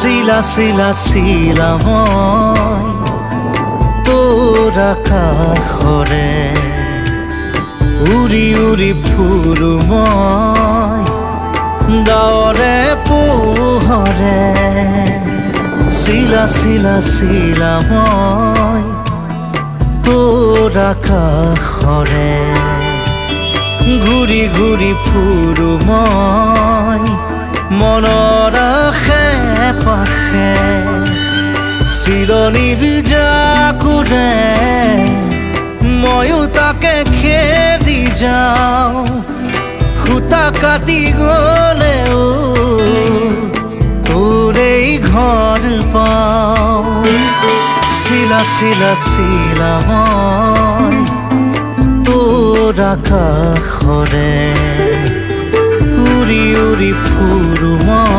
শিলা শিলা শিলা মই তোৰ আকাশৰে উৰি উৰি ফুৰো মই ডাৱৰে পোহৰে শিলা শিলা শিলা মই তোৰ আকাশৰে ঘূৰি ঘূৰি ফুৰো মই মনৰ আশে পাশে চিলনীৰ জাকুৰে ময়ো তাকে খেদি যাওঁ সূতা কাটি গলেও তোৰেই ঘৰ পাওঁ শিলা শিলা শিলা মই তোৰ আকাশৰে উৰি উৰি ফুৰো মই